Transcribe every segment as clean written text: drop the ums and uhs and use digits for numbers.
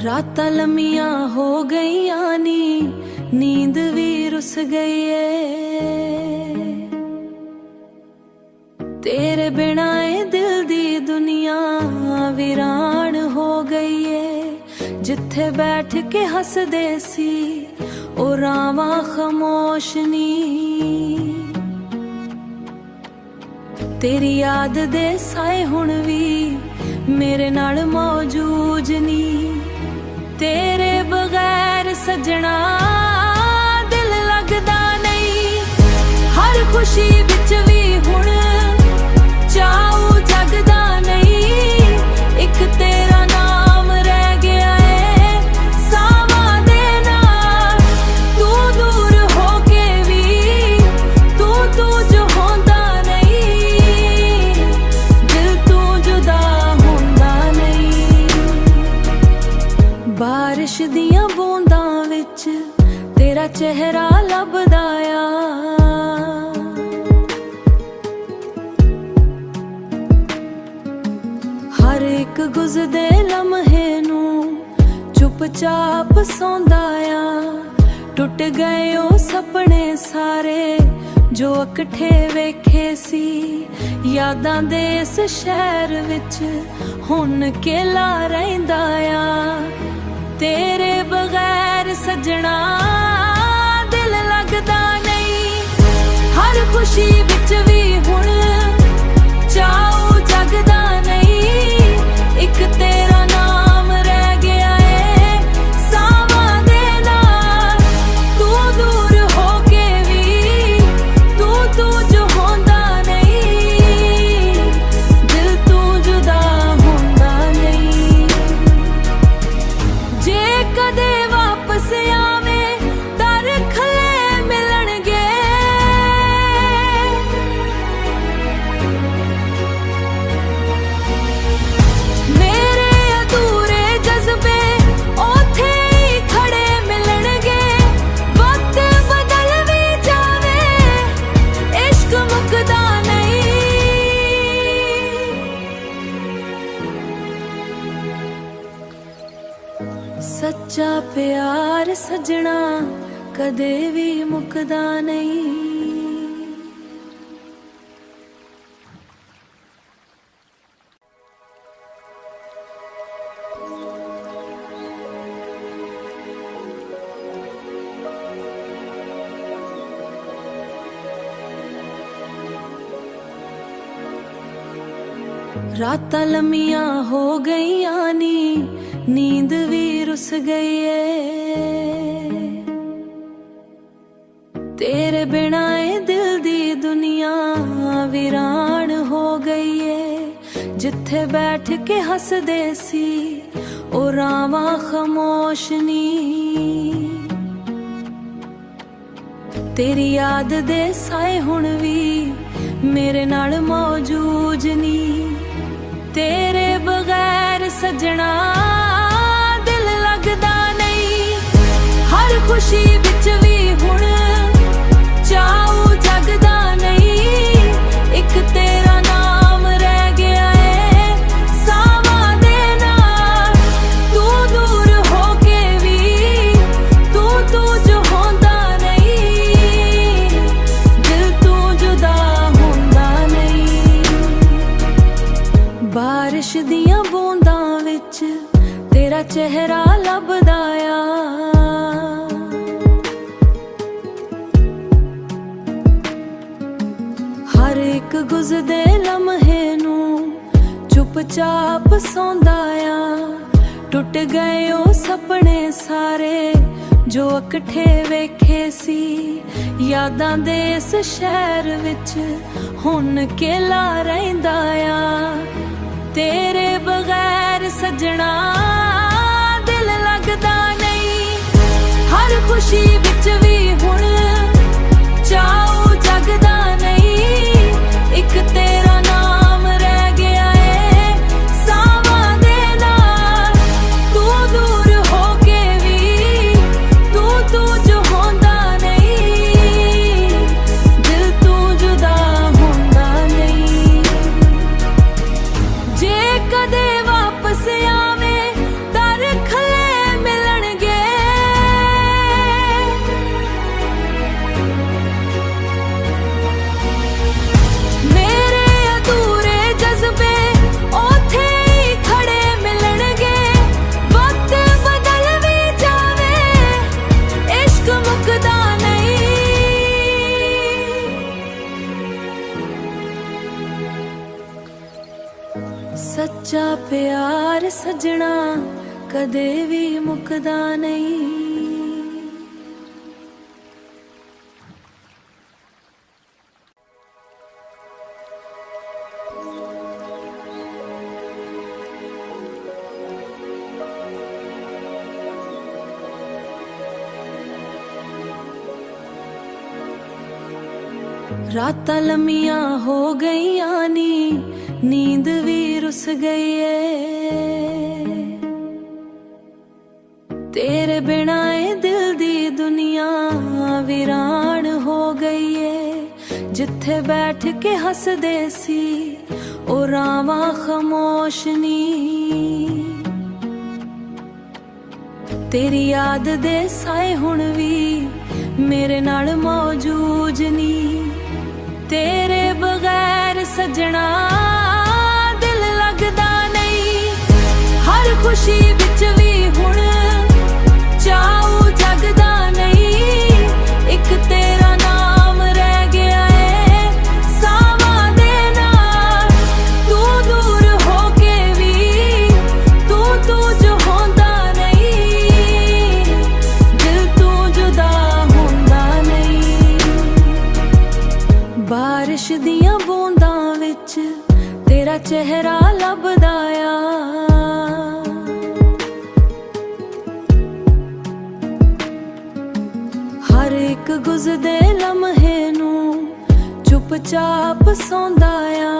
रातां लम्मियां हो गईयां नी, नींद भी रुस गई है। तेरे बिना ए दिल दी दुनिया वीरान हो गई है। जिथे बैठ के हसदे सी ओ रावां खामोश नी। तेरी याद दे साए हुण भी मेरे नाल मौजूद नी। तेरे बगैर सजना दिल लगदा नहीं। हर खुशी विच भी हुण चाऊ जगदा नहीं। एक तेरा नाम रह गया है सावां दे नाल। तू दूर हो के भी तू जो होंदा नहीं। दिल तू जुदा होंदा नहीं। बारिश दियां बूंदां विच तेरा चेहरा लभदा आ। हर एक गुजरदे लम्हे नू चुपचाप सौंदा आ। टुट गए ओ सपने सारे जो इकट्ठे वेखे सी। यादां दे इस शहर विच हुण केला रहिंदा आ। तेरे बगैर सजना दिल लगदा नहीं। हर खुशी विच भी हुण चाऊ जगदा नहीं। एक तेरा नाम रह गया है सावां दे नाल। तू दूर हो के भी तू जो होंदा नहीं। दिल तू जुदा होंदा नहीं। जे कदे वापस आवे दर खले मिलणगे। मेरे अधूरे जज्बे ओथे ही खड़े मिलणगे। वक्त बदल भी जावे इश्क मुकदा नहीं। सच्चा प्यार सजना कदे भी मुकदा नहीं। रातां लम्मियां हो गईयां नी, नींद भी रुस गई है। तेरे बिना ए दिल दी दुनिया वीरान हो गई है। जिथे बैठ के हसदे सी ओ रावां खामोश नी। तेरी याद दे साए हुण भी मेरे नाल मौजूद नी। तेरे बगैर सजना दिल लगदा नहीं। हर खुशी विच भी हुण चाऊ जगदा नहीं। एक तेरा नाम रह गया है सावां दे नाल। तू दूर हो के भी तू जो होंदा नहीं। दिल तू जुदा होंदा नहीं। बारिश दियां बूंदां विच तेरा चेहरा लभदा आ। हर एक गुजरदे लम्हे नू चुपचाप सौंदा आ। टुट गए ओ सपने सारे जो इकट्ठे वेखे सी। यादां दे इस शहर विच हुण केला रहिंदा आ। तेरे बगैर सजना दिल लगदा नहीं। हर खुशी विच भी हुण चाऊ जगदा नहीं। एक तेरा नाम रह गया है सावां दे नाल। तू दूर हो के भी तू जो होंदा नहीं। दिल तू जुदा होंदा नहीं। जे कदे वापस आवे दर खले सजना कदे भी मुकदा नहीं। रातां लम्मियां हो गईयां नी, नींद भी रुस गई है। तेरे बिना ए दिल दी दुनिया वीरान हो गई है। जिथे बैठ के हसदे सी ओ रावां खामोश नी। तेरी याद दे साए हुण भी मेरे नाल मौजूद नी। तेरे बगैर सजना दिल लगदा नहीं। हर खुशी विच भी हुण चाऊ जगदा नहीं। एक तेरा नाम रह गया है सावां दे नाल। तू दूर हो के भी तू जो होंदा नहीं। दिल तू जुदा होंदा नहीं। बारिश दियां बूंदां विच तेरा चेहरा लभदा आ। हर एक गुजरदे लम्हे नू चुपचाप सौंदा आ।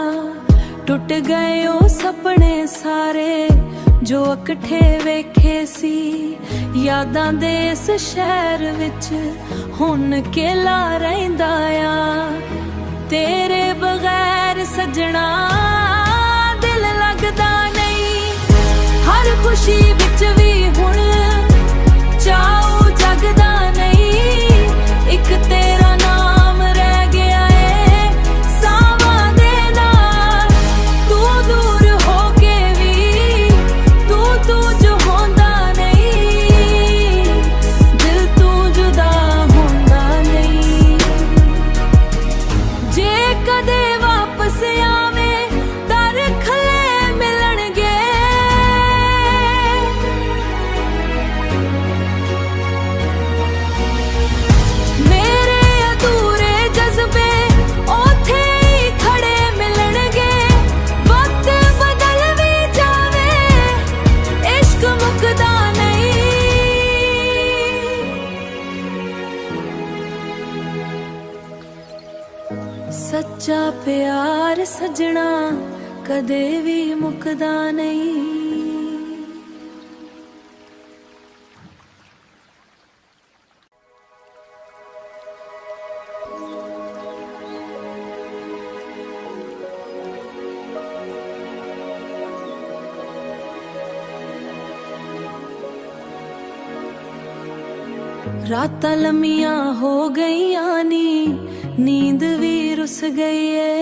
टुट गए ओ सपने सारे जो इकट्ठे वेखे सी। यादां दे इस शहर विच हुण केला रहिंदा आ। तेरे बगैर सजना दिल लगदा नहीं। हर खुशी विच भी हुण चाऊ जगदा नहीं। एक तेरा नाम रह गया है सावां दे नाल। तू दूर हो के भी तू जो होंदा नहीं। दिल तू जुदा होंदा नहीं। जे कदे वापस आवे दर खले मिलणगे। मेरे अधूरे जज्बे ओथे ही खड़े मिलणगे। वक्त बदल भी जावे इश्क मुकदा नहीं। सच्चा प्यार सजना कदे भी मुकदा नहीं। रातां लम्मियां हो गईयां नी, नींद भी रुस गई है।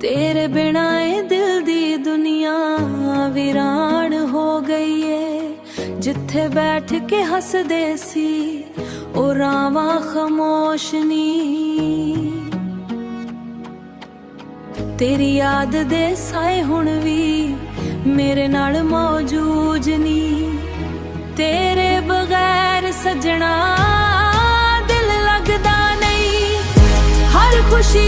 तेरे बिना ए दिल दी दुनिया वीरान हो गई है। जिथे बैठ के हसदे सी ओ रावां खामोश नी। तेरी याद दे साए हुण भी मेरे नाल मौजूद नी। तेरे बगैर सजना दिल लगदा नहीं। हर खुशी